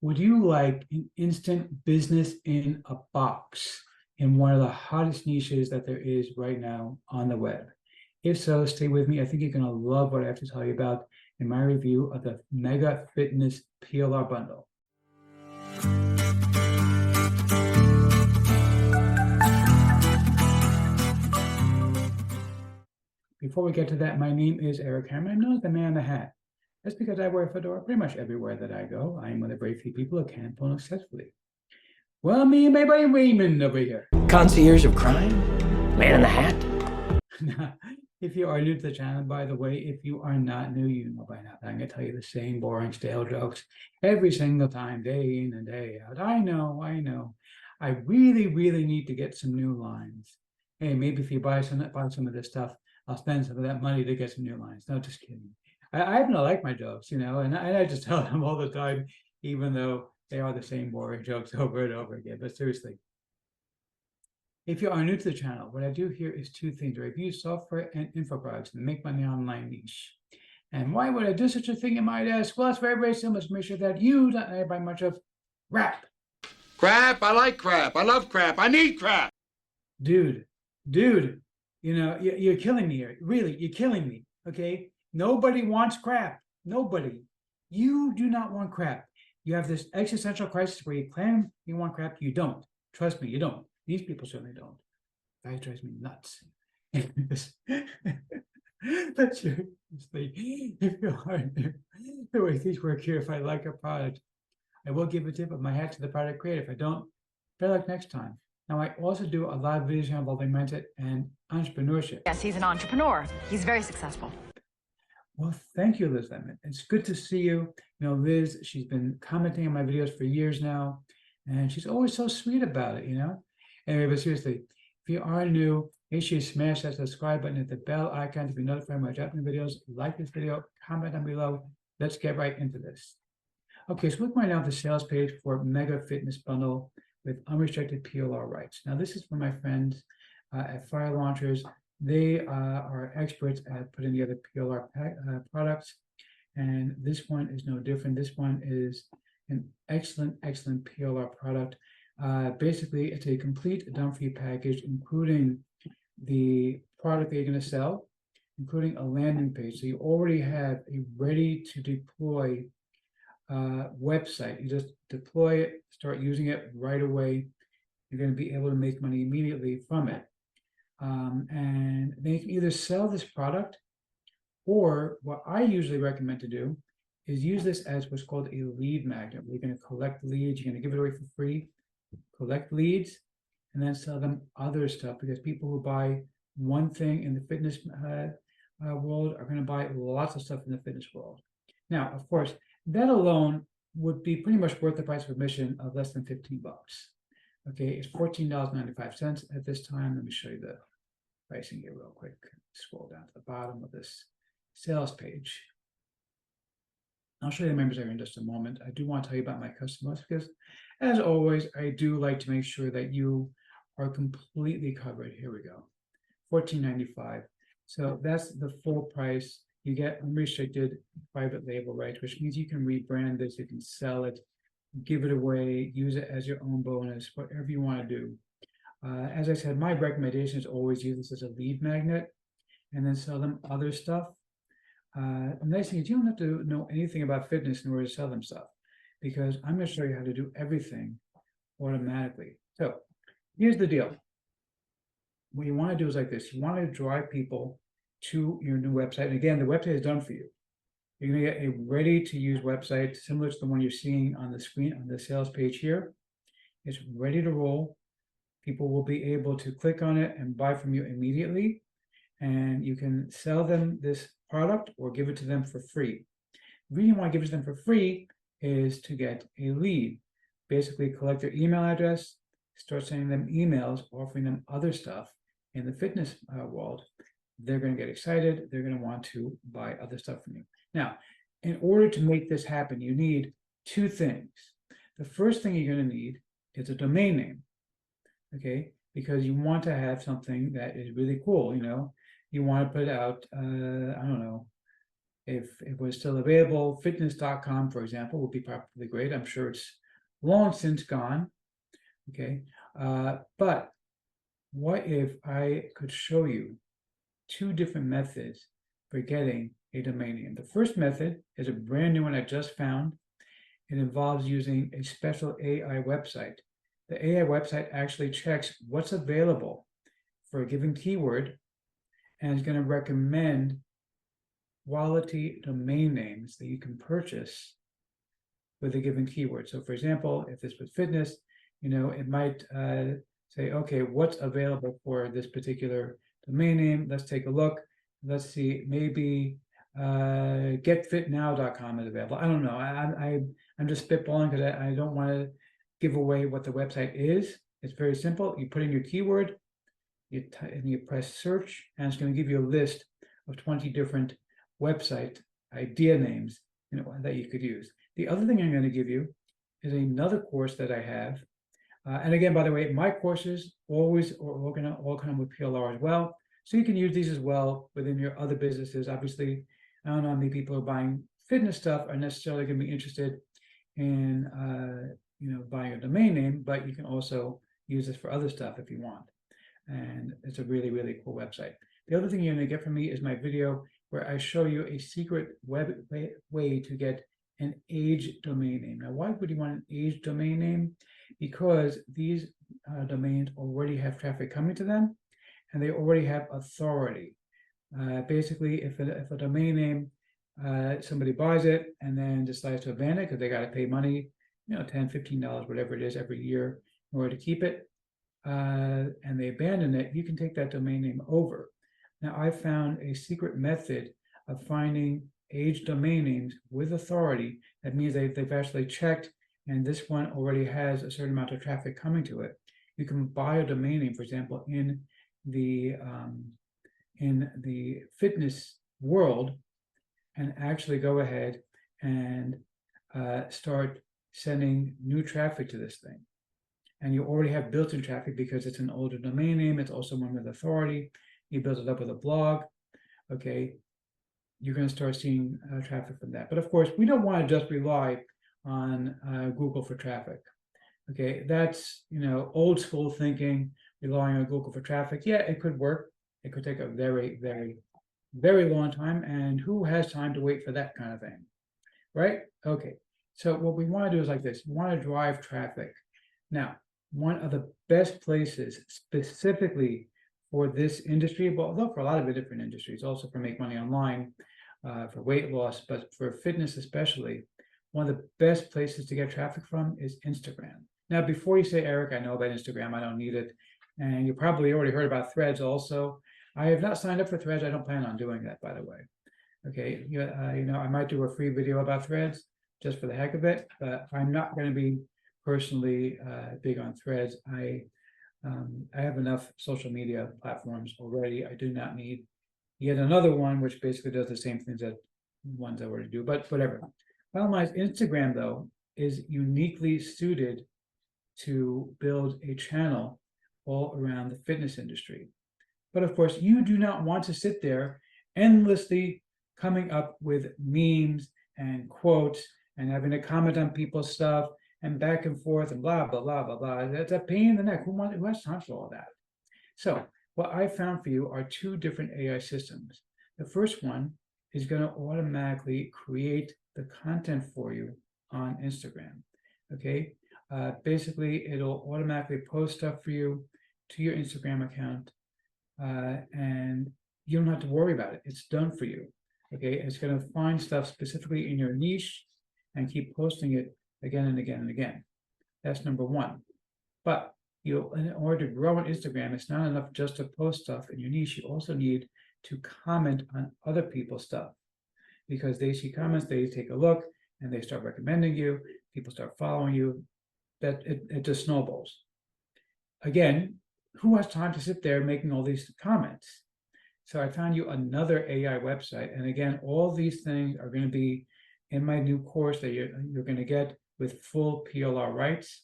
Would you like an instant business in a box in one of the hottest niches that there is right now on the web? If so, stay with me. I think you're going to love what I have to tell you about in my review of the Mega Fitness PLR bundle. Before we get to that, my name is Eric Cameron. I'm known as the man in the hat. That's because I wear a fedora pretty much everywhere that I go. I am one of the very few people who can pull successfully. Well, me and my buddy Raymond over here. Concierge of crime? Man in the hat? If you are new to the channel, by the way, if you are not new, you know by now that I'm going to tell you the same boring, stale jokes every single time, day in and day out. I know. I really need to get some new lines. Hey, maybe if you buy some of this stuff, I'll spend some of that money to get some new lines. No, just kidding. I happen to like my jokes, and I just tell them all the time, even though they are the same boring jokes over and over again. But seriously, if you are new to the channel, what I do here is two things: I review software and info products and make money online niche. And why would I do such a thing, you might ask? Well, it's very simple. To make sure that you don't buy much of crap. Crap, I like crap. I love crap. I need crap. Dude, you're killing me here. Really, you're killing me, okay? Nobody wants crap. Nobody. You do not want crap. You have this existential crisis where you claim you want crap. You don't. Trust me, you don't. These people certainly don't. That drives me nuts. But seriously, if you are new, the way things work here, if I like a product, I will give a tip of my hat to the product creator. If I don't, better luck next time. Now, I also do a lot of videos involving mindset and entrepreneurship. Yes, he's an entrepreneur. He's very successful. Well, thank you, Liz Lemon. It's good to see you. Liz, she's been commenting on my videos for years now, and she's always so sweet about it, Anyway, but seriously, if you are new, make sure you smash that subscribe button and the bell icon to be notified when I drop new videos. Like this video, comment down below. Let's get right into this. Okay, so we're going down to the sales page for Mega Fitness Bundle with unrestricted PLR rights. Now, this is for my friends at Fire Launchers. They are experts at putting together PLR products, and this one is no different. This one is an excellent PLR product. Basically, it's a complete done-for-you package, including the product that you're going to sell, including a landing page. So you already have a ready-to-deploy website. You just deploy it, start using it right away. You're going to be able to make money immediately from it. And then you can either sell this product, or what I usually recommend to do is use this as what's called a lead magnet. You're going to collect leads, you're going to give it away for free, collect leads, and then sell them other stuff, because people who buy one thing in the fitness world are going to buy lots of stuff in the fitness world. Now, of course, that alone would be pretty much worth the price of admission of less than 15 bucks. Okay, it's $14.95 at this time. Let me show you the pricing here real quick. Scroll down to the bottom of this sales page. I'll show you the members area in just a moment. I do want to tell you about my customers because, as always, I do like to make sure that you are completely covered. Here we go, $14.95. So that's the full price. You get unrestricted private label rights, which means you can rebrand this, you can sell it, give it away, use it as your own bonus, whatever you want to do. As I said, my recommendation is always use this as a lead magnet and then sell them other stuff. The nice thing is you don't have to know anything about fitness in order to sell them stuff, because I'm going to show you how to do everything automatically. So here's the deal. What you want to do is like this. You want to drive people to your new website. And again, the website is done for you. You're going to get a ready-to-use website similar to the one you're seeing on the screen on the sales page here. It's ready to roll. People will be able to click on it and buy from you immediately. And you can sell them this product or give it to them for free. The reason you want to give it to them for free is to get a lead. Basically, collect their email address, start sending them emails, offering them other stuff in the fitness world. They're going to get excited. They're going to want to buy other stuff from you. Now, in order to make this happen, you need two things. The first thing you're going to need is a domain name, okay? Because you want to have something that is really cool, You want to put out, I don't know, if it was still available, fitness.com, for example, would be probably great. I'm sure it's long since gone. Okay. But what if I could show you two different methods for getting a domain name? The first method is a brand new one I just found. It involves using a special AI website. The AI website actually checks what's available for a given keyword and is going to recommend quality domain names that you can purchase with a given keyword. So for example, if this was fitness, it might say, okay, what's available for this particular domain name? Let's take a look. Let's see, maybe getfitnow.com is available. I don't know. I'm just spitballing because I don't want to give away what the website is. It's very simple. You put in your keyword, and you press search, and it's going to give you a list of 20 different website idea names that you could use. The other thing I'm going to give you is another course that I have. And again, by the way, my courses always all come with PLR as well. So you can use these as well within your other businesses. Obviously, I don't know how many people who are buying fitness stuff are necessarily going to be interested in buying a domain name, but you can also use this for other stuff if you want. And it's a really, really cool website. The other thing you're going to get from me is my video where I show you a secret way to get an age domain name. Now, why would you want an age domain name? Because these domains already have traffic coming to them, and they already have authority. Basically, if a domain name, somebody buys it and then decides to abandon it because they got to pay money, $10, $15, whatever it is every year in order to keep it, and they abandon it, you can take that domain name over. Now, I found a secret method of finding age domain names with authority. That means they've actually checked, and this one already has a certain amount of traffic coming to it. You can buy a domain name, for example, in the fitness world, and actually go ahead and start sending new traffic to this thing. And you already have built-in traffic because it's an older domain name. It's also one with authority. You build it up with a blog. Okay, you're going to start seeing traffic from that. But of course, we don't want to just rely on Google for traffic. Okay, that's old school thinking, relying on Google for traffic. Yeah, it could work. It could take a very, very, very long time. And who has time to wait for that kind of thing, right? Okay, so what we want to do is like this. We want to drive traffic. Now, one of the best places specifically for this industry, well, although for a lot of the different industries, also for make money online, for weight loss, but for fitness especially, one of the best places to get traffic from is Instagram. Now, before you say, Eric, I know about Instagram, I don't need it. And you probably already heard about Threads also. I have not signed up for Threads. I don't plan on doing that, by the way. Okay, I might do a free video about Threads just for the heck of it, but I'm not going to be personally big on Threads. I have enough social media platforms already. I do not need yet another one, which basically does the same things that ones I already do, but whatever. Bottom line is Instagram, though, is uniquely suited to build a channel all around the fitness industry. But of course, you do not want to sit there endlessly coming up with memes and quotes and having to comment on people's stuff and back and forth and blah, blah, blah, blah, blah. That's a pain in the neck. Who has time for all that? So what I found for you are two different AI systems. The first one is going to automatically create the content for you on Instagram. Okay. Basically, it'll automatically post stuff for you to your Instagram account, and you don't have to worry about it. It's done for you. Okay. It's going to find stuff specifically in your niche and keep posting it again and again and again. That's number one. But in order to grow on Instagram, it's not enough just to post stuff in your niche. You also need to comment on other people's stuff, because they see comments, they take a look, and they start recommending you. People start following you. That it just snowballs. Again, who has time to sit there making all these comments? So I found you another AI website, and again, all these things are going to be in my new course that you're going to get with full PLR rights.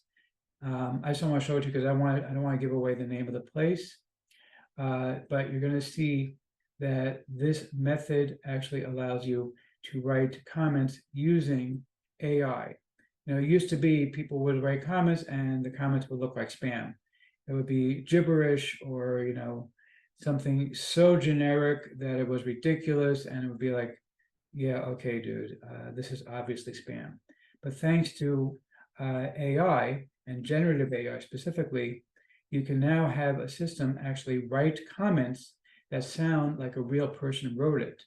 I just want to show it to you because I don't want to give away the name of the place, but you're going to see that this method actually allows you to write comments using AI. You know, it used to be people would write comments and the comments would look like spam. It would be gibberish or, you know, something so generic that it was ridiculous, and it would be like, yeah, okay, dude, this is obviously spam. But thanks to AI and generative AI specifically, you can now have a system actually write comments that sound like a real person wrote it.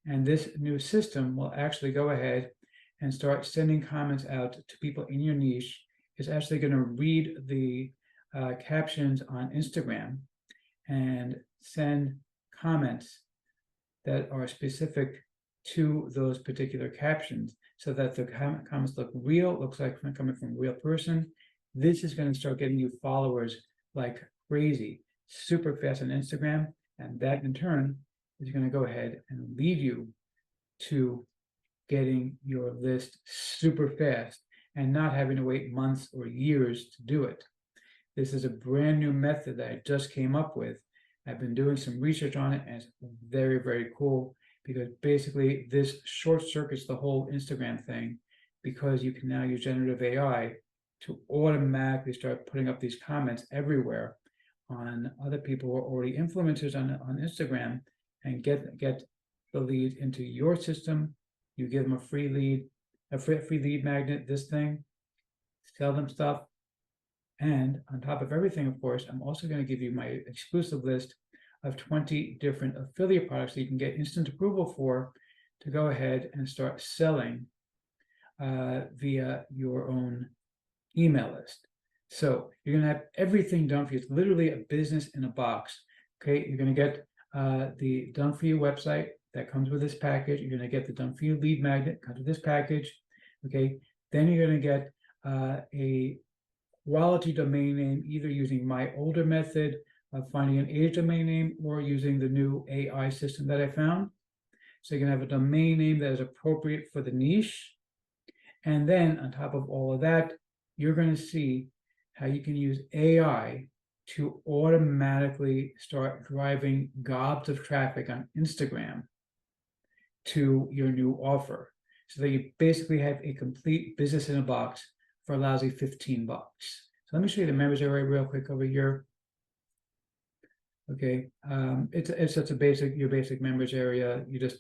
And this new system will actually go ahead and start sending comments out to people in your niche. It's actually going to read the captions on Instagram and send comments that are specific to those particular captions, so that the comments look real, looks like coming from a real person. This is going to start getting you followers like crazy, super fast on Instagram, and that in turn is going to go ahead and lead you to getting your list super fast and not having to wait months or years to do it. This is a brand new method that I just came up with. I've been doing some research on it, and it's very, very cool, because basically this short circuits the whole Instagram thing, because you can now use generative AI to automatically start putting up these comments everywhere on other people who are already influencers on Instagram, and get the lead into your system. You give them a free lead, a free lead magnet, this thing, sell them stuff. And on top of everything, of course, I'm also going to give you my exclusive list of 20 different affiliate products that you can get instant approval for, to go ahead and start selling via your own email list. So you're going to have everything done for you. It's literally a business in a box. Okay, you're going to get the done for you website that comes with this package. You're going to get the done for you lead magnet, comes with this package. Okay, then you're going to get a quality domain name, either using my older method of finding an age domain name or using the new AI system that I found. So you can have a domain name that is appropriate for the niche. And then on top of all of that, you're going to see how you can use AI to automatically start driving gobs of traffic on Instagram to your new offer, so that you basically have a complete business in a box for a lousy 15 bucks. So let me show you the members area real quick over here. Okay, it's such a basic, your basic members area. You just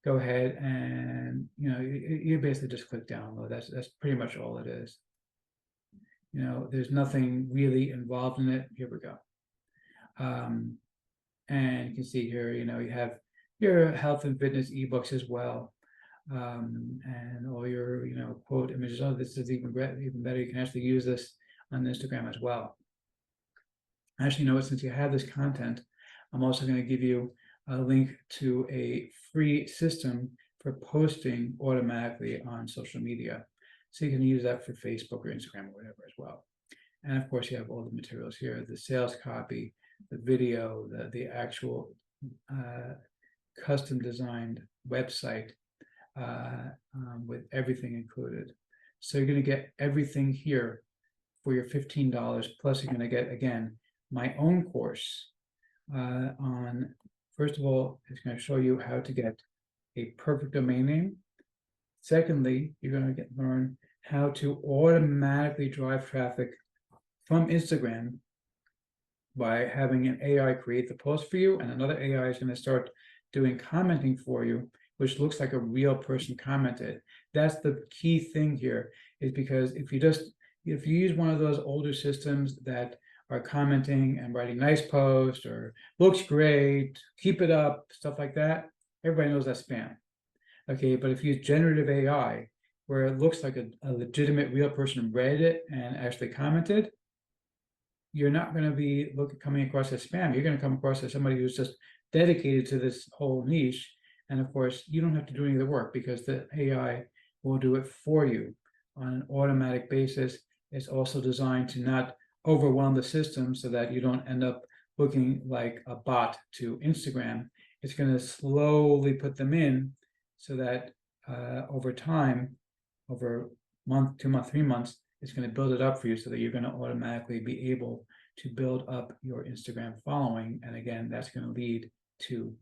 go ahead and, you know, you basically just click download. That's pretty much all it is. You know, there's nothing really involved in it. Here we go. And you can see here, you know, you have your health and fitness ebooks as well. And all your, you know, quote images. Oh, this is even better. You can actually use this on Instagram as well. Actually, you know what, since you have this content, I'm also going to give you a link to a free system for posting automatically on social media. So you can use that for Facebook or Instagram or whatever as well. And of course, you have all the materials here, the sales copy, the video, the actual custom designed website with everything included. So you're going to get everything here for your $15, plus you're going to get, again, my own course on, first of all, it's going to show you how to get a perfect domain name. Secondly, you're going to learn how to automatically drive traffic from Instagram by having an AI create the post for you, and another AI is going to start doing commenting for you, which looks like a real person commented. That's the key thing here, is because if you use one of those older systems that are commenting and writing nice posts or looks great, keep it up, stuff like that, everybody knows that's spam. Okay, but if you use generative AI, where it looks like a legitimate real person read it and actually commented, you're not going to be coming across as spam. You're going to come across as somebody who's just dedicated to this whole niche. And of course, you don't have to do any of the work, because the AI will do it for you on an automatic basis. It's also designed to not overwhelm the system, so that you don't end up looking like a bot to Instagram. It's going to slowly put them in, so that over time, over a month, 2 months, 3 months, it's going to build it up for you, so that you're going to automatically be able to build up your Instagram following. And again, that's going to lead to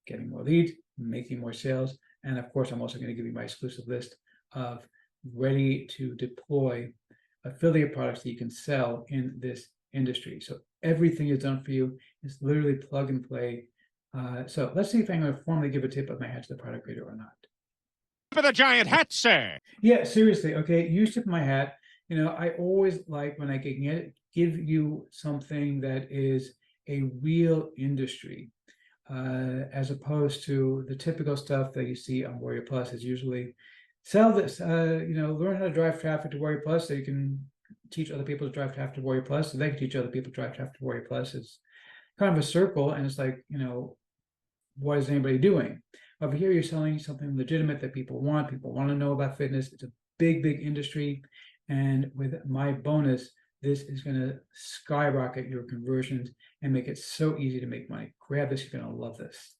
getting more leads, making more sales, And of course, I'm also going to give you my exclusive list of ready to deploy affiliate products that you can sell in this industry. So everything is done for you. It's literally plug and play. So let's see if I'm going to formally give a tip of my hat to the product creator or not. Tip of the giant hat, sir. Yeah, seriously. Okay, you tip my hat. I always like when I can give you something that is a real industry, as opposed to the typical stuff that you see on Warrior Plus. Is usually sell this, learn how to drive traffic to Warrior Plus so you can teach other people to drive traffic to Warrior Plus, so they can teach other people to drive traffic to Warrior Plus. It's kind of a circle, and it's like, what is anybody doing? Over here, you're selling something legitimate that people want. People want to know about fitness. It's a big industry. And with my bonus, this is going to skyrocket your conversions and make it so easy to make money. Grab this. You're going to love this.